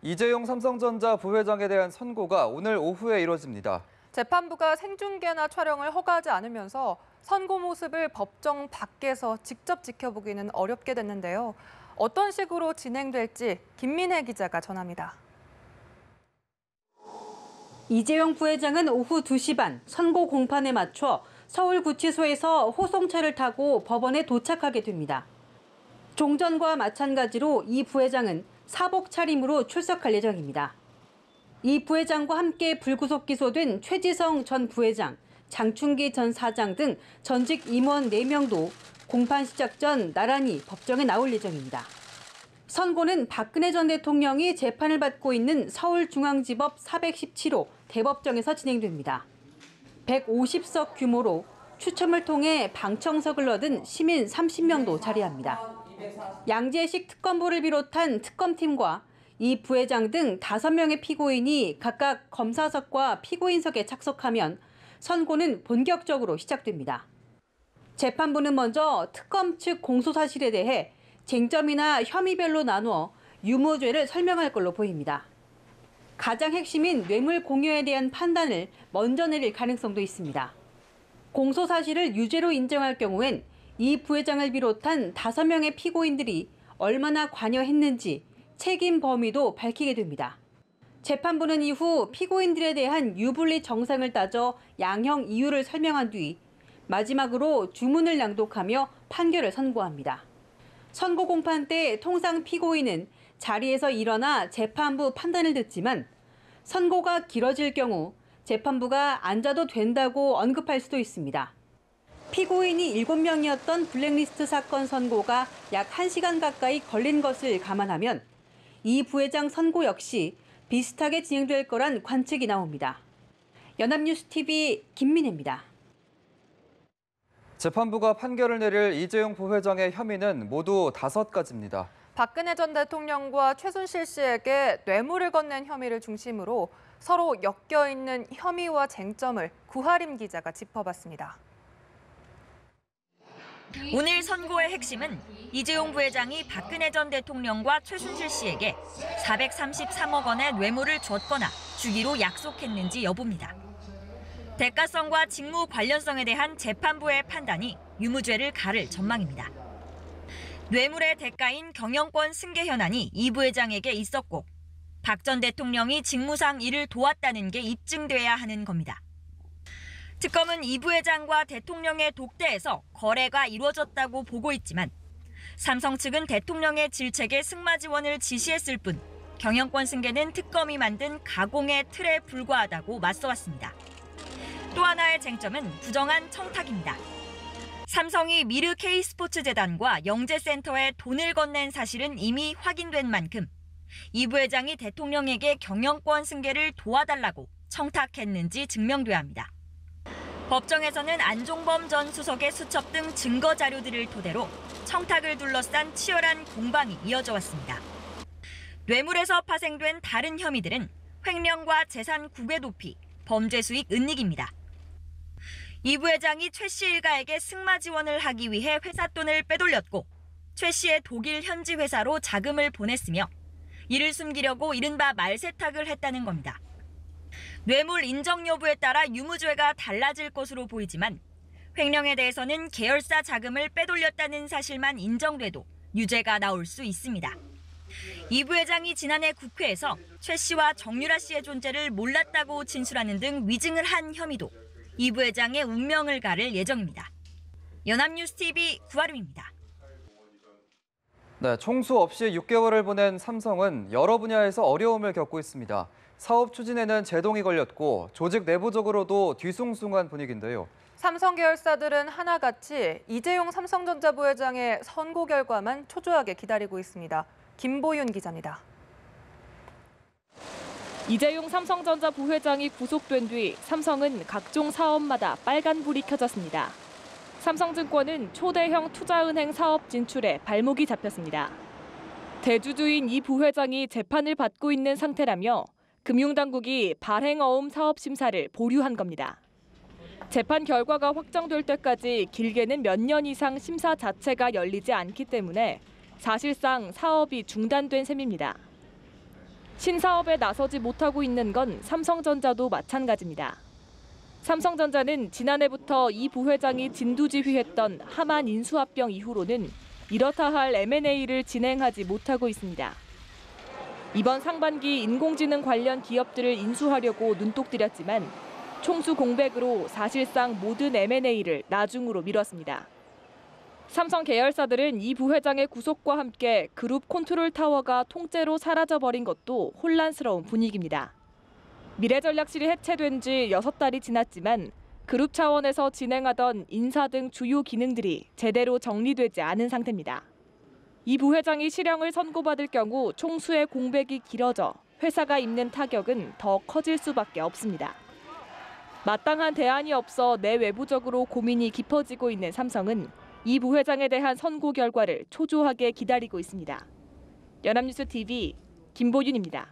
이재용 삼성전자 부회장에 대한 선고가 오늘 오후에 이뤄집니다. 재판부가 생중계나 촬영을 허가하지 않으면서 선고 모습을 법정 밖에서 직접 지켜보기는 어렵게 됐는데요. 어떤 식으로 진행될지 김민혜 기자가 전합니다. 이재용 부회장은 오후 2시 반 선고 공판에 맞춰 서울구치소에서 호송차를 타고 법원에 도착하게 됩니다. 종전과 마찬가지로 이 부회장은 사복 차림으로 출석할 예정입니다. 이 부회장과 함께 불구속 기소된 최지성 전 부회장, 장충기 전 사장 등 전직 임원 4명도 공판 시작 전 나란히 법정에 나올 예정입니다. 선고는 박근혜 전 대통령이 재판을 받고 있는 서울중앙지법 417호 대법정에서 진행됩니다. 150석 규모로 추첨을 통해 방청석을 얻은 시민 30명도 자리합니다. 양재식 특검보를 비롯한 특검팀과 이 부회장 등 5명의 피고인이 각각 검사석과 피고인석에 착석하면 선고는 본격적으로 시작됩니다. 재판부는 먼저 특검 측 공소 사실에 대해 쟁점이나 혐의별로 나누어 유무죄를 설명할 걸로 보입니다. 가장 핵심인 뇌물 공여에 대한 판단을 먼저 내릴 가능성도 있습니다. 공소 사실을 유죄로 인정할 경우엔 이 부회장을 비롯한 5명의 피고인들이 얼마나 관여했는지 책임 범위도 밝히게 됩니다. 재판부는 이후 피고인들에 대한 유불리 정상을 따져 양형 이유를 설명한 뒤 마지막으로 주문을 낭독하며 판결을 선고합니다. 선고 공판 때 통상 피고인은 자리에서 일어나 재판부 판단을 듣지만 선고가 길어질 경우 재판부가 앉아도 된다고 언급할 수도 있습니다. 피고인이 7명이었던 블랙리스트 사건 선고가 약 1시간 가까이 걸린 것을 감안하면 이 부회장 선고 역시 비슷하게 진행될 거란 관측이 나옵니다. 연합뉴스TV 김민혜입니다. 재판부가 판결을 내릴 이재용 부회장의 혐의는 모두 5가지입니다. 박근혜 전 대통령과 최순실 씨에게 뇌물을 건넨 혐의를 중심으로 서로 엮여있는 혐의와 쟁점을 구하림 기자가 짚어봤습니다. 오늘 선고의 핵심은 이재용 부회장이 박근혜 전 대통령과 최순실 씨에게 433억 원의 뇌물을 줬거나 주기로 약속했는지 여부입니다. 대가성과 직무 관련성에 대한 재판부의 판단이 유무죄를 가를 전망입니다. 뇌물의 대가인 경영권 승계 현안이 이 부회장에게 있었고 박 전 대통령이 직무상 이를 도왔다는 게 입증돼야 하는 겁니다. 특검은 이 부회장과 대통령의 독대에서 거래가 이루어졌다고 보고 있지만 삼성 측은 대통령의 질책에 승마 지원을 지시했을 뿐 경영권 승계는 특검이 만든 가공의 틀에 불과하다고 맞서왔습니다. 또 하나의 쟁점은 부정한 청탁입니다. 삼성이 미르 K스포츠재단과 영재센터에 돈을 건넨 사실은 이미 확인된 만큼 이 부회장이 대통령에게 경영권 승계를 도와달라고 청탁했는지 증명돼야 합니다. 법정에서는 안종범 전 수석의 수첩 등 증거 자료들을 토대로 청탁을 둘러싼 치열한 공방이 이어져 왔습니다. 뇌물에서 파생된 다른 혐의들은 횡령과 재산 국외 도피, 범죄 수익 은닉입니다. 이 부회장이 최 씨 일가에게 승마 지원을 하기 위해 회사 돈을 빼돌렸고 최 씨의 독일 현지 회사로 자금을 보냈으며 이를 숨기려고 이른바 말세탁을 했다는 겁니다. 뇌물 인정 여부에 따라 유무죄가 달라질 것으로 보이지만 횡령에 대해서는 계열사 자금을 빼돌렸다는 사실만 인정돼도 유죄가 나올 수 있습니다. 이 부회장이 지난해 국회에서 최 씨와 정유라 씨의 존재를 몰랐다고 진술하는 등 위증을 한 혐의도 이 부회장의 운명을 가를 예정입니다. 연합뉴스TV 구하림입니다. 네, 총수 없이 6개월을 보낸 삼성은 여러 분야에서 어려움을 겪고 있습니다. 사업 추진에는 제동이 걸렸고 조직 내부적으로도 뒤숭숭한 분위기인데요. 삼성 계열사들은 하나같이 이재용 삼성전자 부회장의 선고 결과만 초조하게 기다리고 있습니다. 김보윤 기자입니다. 이재용 삼성전자 부회장이 구속된 뒤 삼성은 각종 사업마다 빨간불이 켜졌습니다. 삼성증권은 초대형 투자은행 사업 진출에 발목이 잡혔습니다. 대주주인 이 부회장이 재판을 받고 있는 상태라며 금융당국이 발행어음 사업 심사를 보류한 겁니다. 재판 결과가 확정될 때까지 길게는 몇 년 이상 심사 자체가 열리지 않기 때문에 사실상 사업이 중단된 셈입니다. 신사업에 나서지 못하고 있는 건 삼성전자도 마찬가지입니다. 삼성전자는 지난해부터 이 부회장이 진두지휘했던 하만 인수합병 이후로는 이렇다 할 M&A를 진행하지 못하고 있습니다. 이번 상반기 인공지능 관련 기업들을 인수하려고 눈독 들였지만 총수 공백으로 사실상 모든 M&A를 나중으로 미뤘습니다. 삼성 계열사들은 이 부회장의 구속과 함께 그룹 컨트롤 타워가 통째로 사라져버린 것도 혼란스러운 분위기입니다. 미래전략실이 해체된 지 6달이 지났지만 그룹 차원에서 진행하던 인사 등 주요 기능들이 제대로 정리되지 않은 상태입니다. 이 부회장이 실형을 선고받을 경우 총수의 공백이 길어져 회사가 입는 타격은 더 커질 수밖에 없습니다. 마땅한 대안이 없어 내외부적으로 고민이 깊어지고 있는 삼성은 이 부회장에 대한 선고 결과를 초조하게 기다리고 있습니다. 연합뉴스 TV 김보윤입니다.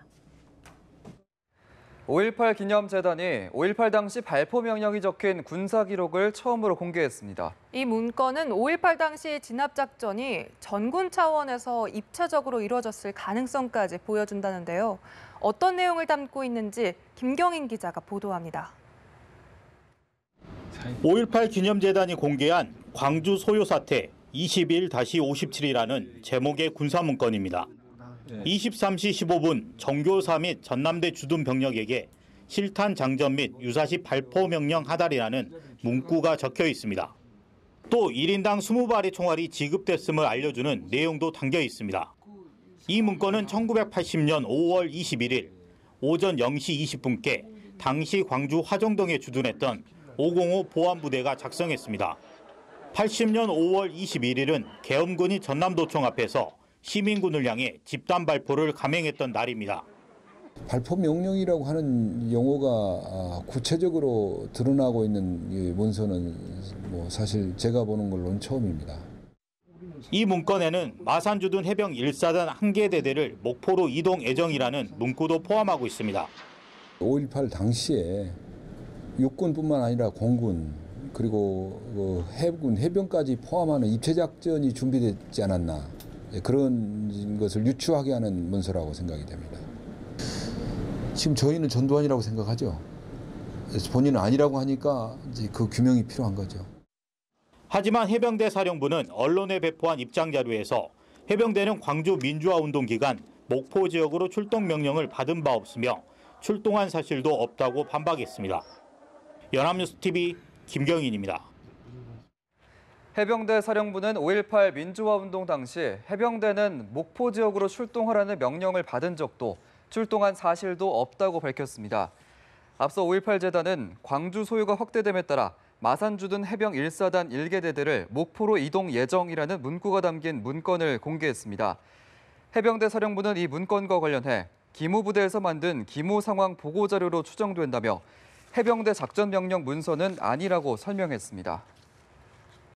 5.18 기념재단이 5.18 당시 발포 명령이 적힌 군사 기록을 처음으로 공개했습니다. 이 문건은 5.18 당시 진압작전이 전군 차원에서 입체적으로 이루어졌을 가능성까지 보여준다는데요. 어떤 내용을 담고 있는지 김경인 기자가 보도합니다. 5.18 기념재단이 공개한 광주 소요 사태 21-57이라는 제목의 군사문건입니다. 23시 15분 정교사 및 전남대 주둔 병력에게 실탄 장전 및 유사시 발포 명령 하달이라는 문구가 적혀 있습니다. 또 1인당 20발의 총알이 지급됐음을 알려주는 내용도 담겨 있습니다. 이 문건은 1980년 5월 21일 오전 0시 20분께 당시 광주 화정동에 주둔했던 505 보안부대가 작성했습니다. 80년 5월 21일은 계엄군이 전남도청 앞에서 시민군을 향해 집단 발포를 감행했던 날입니다. 발포 명령이라고 하는 용어가 구체적으로 드러나고 있는 이 문서는 사실 제가 보는 걸로는 처음입니다. 이 문건에는 마산주둔 해병 1사단 1개 대대를 목포로 이동 예정이라는 문구도 포함하고 있습니다. 5.18 당시에 육군뿐만 아니라 공군 그리고 해군, 해병까지 포함하는 입체작전이 준비되지 않았나 그런 것을 유추하게 하는 문서라고 생각이 됩니다. 지금 저희는 전두환이라고 생각하죠. 본인은 아니라고 하니까 이제 그 규명이 필요한 거죠. 하지만 해병대 사령부는 언론에 배포한 입장 자료에서 해병대는 광주 민주화운동 기간 목포 지역으로 출동 명령을 받은 바 없으며 출동한 사실도 없다고 반박했습니다. 연합뉴스 TV 김경인입니다. 해병대 사령부는 5.18 민주화운동 당시 해병대는 목포 지역으로 출동하라는 명령을 받은 적도 출동한 사실도 없다고 밝혔습니다. 앞서 5.18 재단은 광주 소유가 확대됨에 따라 마산주둔 해병 1사단 1개 대대를 목포로 이동 예정이라는 문구가 담긴 문건을 공개했습니다. 해병대 사령부는 이 문건과 관련해 기무부대에서 만든 기무 상황 보고 자료로 추정된다며 해병대 작전 명령 문서는 아니라고 설명했습니다.